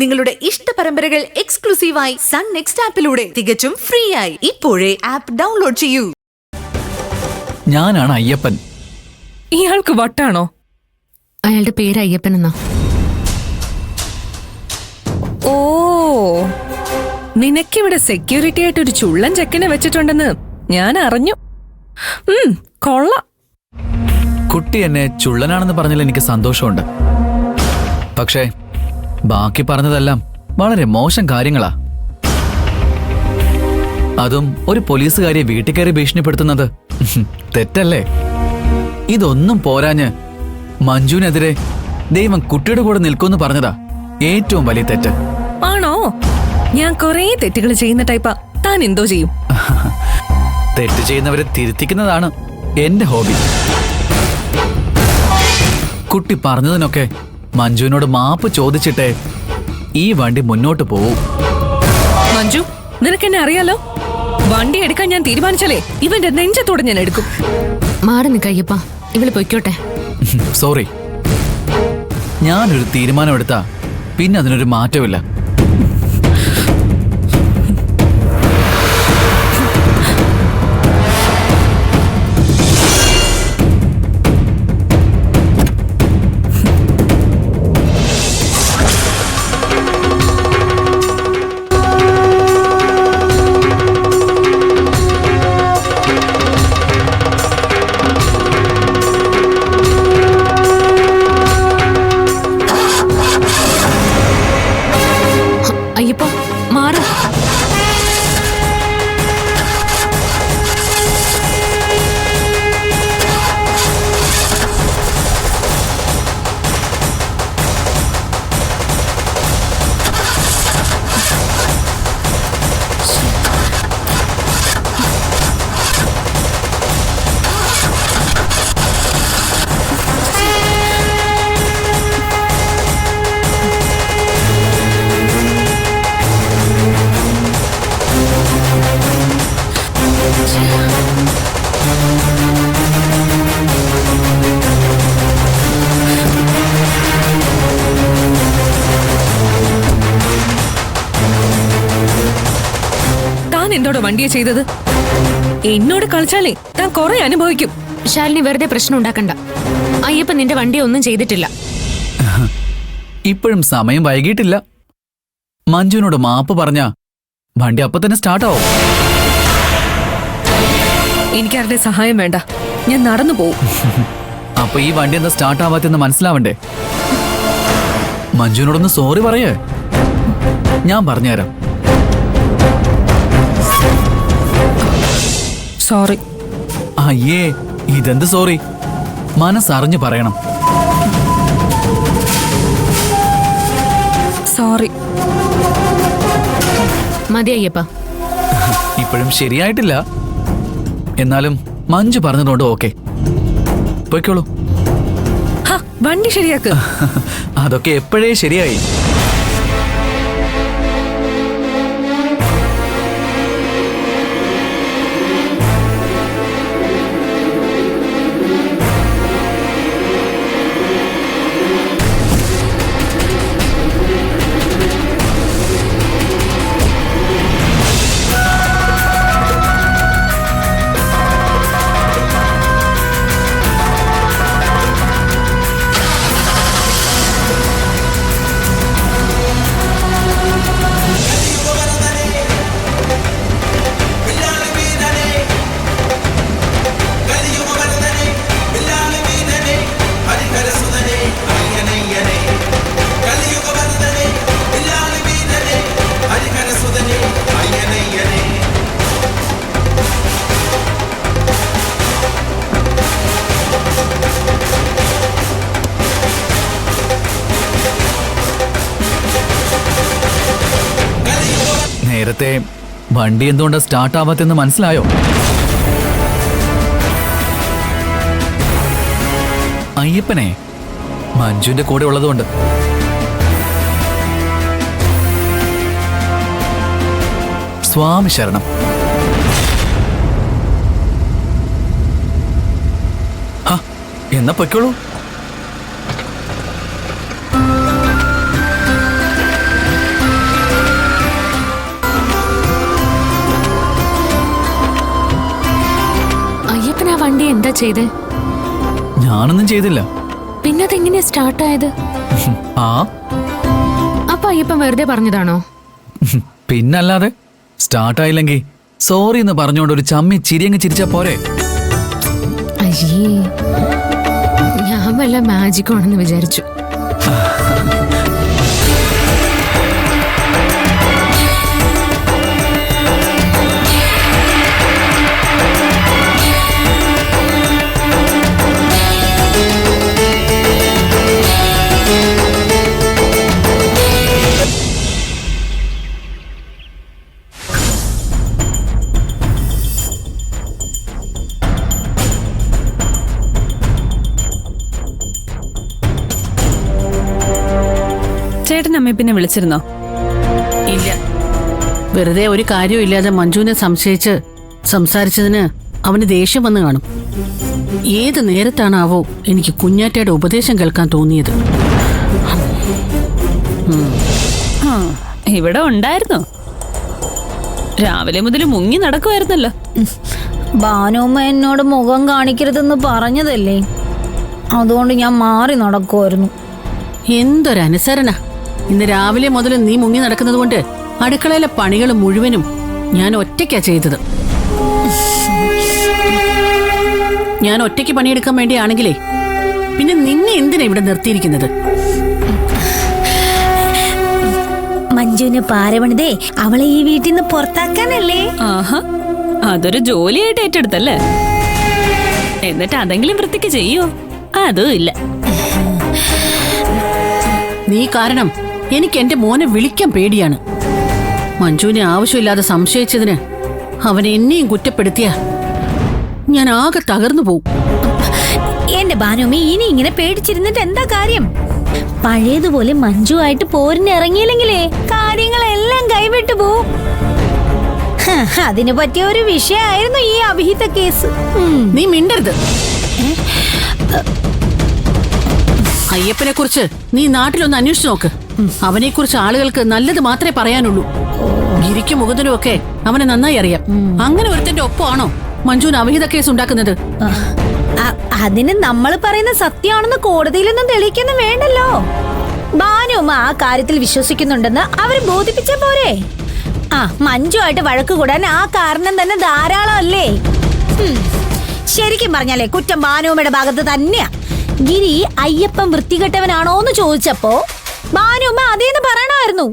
നിങ്ങളുടെ ഇഷ്ട പരമ്പരകൾ എക്സ്ക്ലൂസീവായി സൺ നെക്സ്റ്റ് ആപ്പിലൂടെ തികച്ചും ഫ്രീ ആയി ഇപ്പോഴേ ആപ്പ് ഡൗൺലോഡ് ചെയ്യൂ. ഞാനാണ് അയ്യപ്പൻ. ഇയാൾക്ക് വട്ടാണോ? അയാളുടെ പേര് അയ്യപ്പൻ എന്നാ. ഓ, നിനക്കിവിടെ സെക്യൂരിറ്റി ആയിട്ട് ഒരു ചുള്ളൻ ചെക്കനെ വെച്ചിട്ടുണ്ടെന്ന് ഞാൻ അറിഞ്ഞു. കൊള്ളാം. കുട്ടി എന്നെ ചുള്ളനാണെന്ന് പറഞ്ഞാൽ എനിക്ക് സന്തോഷമുണ്ട്. പക്ഷേ ബാക്കി പറഞ്ഞതെല്ലാം വളരെ മോശം കാര്യങ്ങളാ. അതും ഒരു പോലീസുകാരിയെ വീട്ടിൽ കയറി ഭീഷണിപ്പെടുത്തുന്നത് തെറ്റല്ലേ? ഇതൊന്നും പോരാഞ്ഞ് മഞ്ജുവിനെതിരെ ദൈവം കുട്ടിയുടെ കൂടെ നിൽക്കുമെന്ന് പറഞ്ഞതാ ഏറ്റവും വലിയ തെറ്റ്. ആണോ? ഞാൻ കുറേ തെറ്റുകൾ ചെയ്യുന്ന ടൈപ്പാ. താൻ എന്തോ ചെയ്യും? തെറ്റ് ചെയ്യുന്നവരെ തിരുത്തിക്കുന്നതാണ് എന്റെ ഹോബി. കുട്ടി പറഞ്ഞതിനൊക്കെ മഞ്ജുവിനോട് മാപ്പ് ചോദിച്ചിട്ടേ ഈ വണ്ടി മുന്നോട്ട് പോവൂ. മഞ്ജു, നിനക്കെന്നെ അറിയാലോ. വണ്ടി എടുക്കാൻ ഞാൻ തീരുമാനിച്ചാലേ ഇവന്റെ നെഞ്ചത്തോടെ ഞാൻ എടുക്കും. മാറി നിൽക്ക അയ്യപ്പ, ഇവള് പൊയ്ക്കോട്ടെ. സോറി, ഞാനൊരു തീരുമാനം എടുത്താ പിന്നെ അതിനൊരു മാറ്റമില്ല. അയ്യപ്പ മാറ്. എന്തോടെ വണ്ടിയെ ചെയ്തത്? എന്നോട് കളിച്ചാലേ താൻ കുറെ അനുഭവിക്കും. ശാലിനി വെറുതെ പ്രശ്നം ഉണ്ടാക്കണ്ട. അയ്യപ്പൻ നിന്റെ വണ്ടി ഒന്നും ചെയ്തിട്ടില്ല. ഇപ്പോഴും സമയം വൈകിട്ടില്ല. മഞ്ജുവിനോട് മാപ്പ് പറഞ്ഞ വണ്ടി അപ്പൊ തന്നെ സ്റ്റാർട്ടാവും. എനിക്കാരുടെ സഹായം വേണ്ട, ഞാൻ നടന്നു പോവും. അപ്പൊ ഈ വണ്ടി എന്താ സ്റ്റാർട്ട് ആവാത്തെന്ന് മനസ്സിലാവണ്ടേ? മഞ്ജുവിനോടൊന്ന് സോറി പറയേ, ഞാൻ പറഞ്ഞുതരാം. സോറി. അയ്യേ, ഇതെന്ത് സോറി? മനസ്സറിഞ്ഞു പറയണം. സോറി. മതി അയ്യപ്പ. ഇപ്പോഴും ശരിയായിട്ടില്ല, എന്നാലും മഞ്ജു പറഞ്ഞതുകൊണ്ട് ഓക്കെ. പോയിക്കോളൂ. വണ്ടി ശരിയാക്ക്. അതൊക്കെ എപ്പോഴേ ശരിയായി. നേരത്തെ വണ്ടി എന്തുകൊണ്ടാ സ്റ്റാർട്ട് ആവാത്തെന്ന് മനസ്സിലായോ? അയ്യപ്പനെ മഞ്ജുവിന്റെ കൂടെ ഉള്ളതുകൊണ്ട്. സ്വാമി ശരണം. എന്നാ പൊയ്ക്കോളൂ. എന്താ ചെയ്തേ? ഞാനൊന്നും ചെയ്തില്ല. പിന്നെ അതെങ്ങനെയാ സ്റ്റാർട്ടായത്? ആ അപ്പൊ അയ്യപ്പൻ വെറുതെ പറഞ്ഞതാണോ? പിന്നല്ലാതെ. സ്റ്റാർട്ടായില്ലെങ്കിൽ സോറി എന്ന് പറഞ്ഞുകൊണ്ട് ഒരു ചമ്മി ചിരിയങ്ങ് ചിരിച്ചാ പോരെ. അയ്യേ, ഞാൻ വല്ല മാജിക് ആണെന്ന് വിചാരിച്ചു. ചേട്ടൻ അമ്മയെ പിന്നെ വിളിച്ചിരുന്നോ? ഇല്ല. വെറുതെ ഒരു കാര്യമില്ലാതെ മഞ്ജുവിനെ സംശയിച്ച് സംസാരിച്ചതിന് അവന് ദേഷ്യം വന്ന് കാണും. ഏത് നേരത്താണാവോ എനിക്ക് കുഞ്ഞാറ്റയുടെ ഉപദേശം കേൾക്കാൻ തോന്നിയത്. ആ, ഇവിടെ ഉണ്ടായിരുന്നോ? രാവിലെ മുതൽ മുങ്ങി നടക്കുമായിരുന്നല്ലോ. ഭാനുമ്മ എന്നോട് മുഖം കാണിക്കരുതെന്ന് പറഞ്ഞതല്ലേ, അതുകൊണ്ട് ഞാൻ മാറി നടക്കുമായിരുന്നു. എന്തൊരനുസരണ! ഇന്ന് രാവിലെ മുതൽ നീ മുങ്ങി നടക്കുന്നത് കൊണ്ട് അടുക്കളയിലെ പണികൾ മുഴുവനും ഞാൻ ഒറ്റയ്ക്കാ ചെയ്തത്. ഞാൻ ഒറ്റയ്ക്ക് പണിയെടുക്കാൻ വേണ്ടിയാണെങ്കിലേ പിന്നെ നിന്നെ എന്തിനാ ഇവിടെ നിർത്തിയിരിക്കുന്നത്? മഞ്ജുവിനെ പാരപണിതേ അവളെ ഈ വീട്ടിൽ നിന്ന് പുറത്താക്കാനല്ലേ? ആഹാ, അതൊരു ജോലിയായിട്ട് ഏറ്റെടുത്തല്ലേ? എന്നിട്ട് അതെങ്കിലും വൃത്തിക്ക് ചെയ്യോ? അതും ഇല്ല. നീ കാരണം എനിക്ക് എന്റെ മോനെ വിളിക്കാൻ പേടിയാണ്. മഞ്ജുവിനെ ആവശ്യമില്ലാതെ സംശയിച്ചതിന് അവൻ എന്നെയും കുറ്റപ്പെടുത്തിയ ഞാൻ ആകെ തകർന്നു പോവും. എന്റെ ഭാനുമ്മ, ഇനി ഇങ്ങനെ പേടിച്ചിരുന്നിട്ട് എന്താ കാര്യം? പഴയതുപോലെ മഞ്ജുവായിട്ട് പോരിന് ഇറങ്ങിയില്ലെങ്കിലേ കാര്യങ്ങളെല്ലാം കൈവിട്ടു പോവും. അതിനു പറ്റിയ ഒരു വിഷയമായിരുന്നു ഈ അഭിഹിത കേസ്. നീ മിണ്ടരുത്. അയ്യപ്പനെ കുറിച്ച് നീ നാട്ടിലൊന്ന് അന്വേഷിച്ചു നോക്ക്. അവനെ കുറിച്ച് ആളുകൾക്ക് നല്ലത് മാത്രമേ പറയാനുള്ളൂ. ഗിരിക്കും മുകുന്ദനും ഒക്കെ അവനെ നന്നായി അറിയാം. അങ്ങനെ ഒരുത്തന്റെ ഒപ്പമാണോ മഞ്ജുവിന് അവിഹിത കേസ് ഉണ്ടാക്കുന്നത്? അതിന് നമ്മൾ പറയുന്ന സത്യമാണെന്ന് കോടതിയിലൊന്നും തെളിയിക്കൊന്നും വേണ്ടല്ലോ. ഭാനുമ്മ ആ കാര്യത്തിൽ വിശ്വസിക്കുന്നുണ്ടെന്ന് അവര് ബോധിപ്പിച്ച പോരെ. മഞ്ജുവായിട്ട് വഴക്ക് കൂടാൻ ആ കാരണം തന്നെ ധാരാളം അല്ലേ? ശരിക്കും പറഞ്ഞാലേ കുറ്റം ഭാനുമ്മയുടെ ഭാഗത്ത് തന്നെയാ. ഗിരി അയ്യപ്പൻ വൃത്തികെട്ടവനാണോന്ന് ചോദിച്ചപ്പോ ഭാനുമ്മ അതേന്ന് പറയണമായിരുന്നു.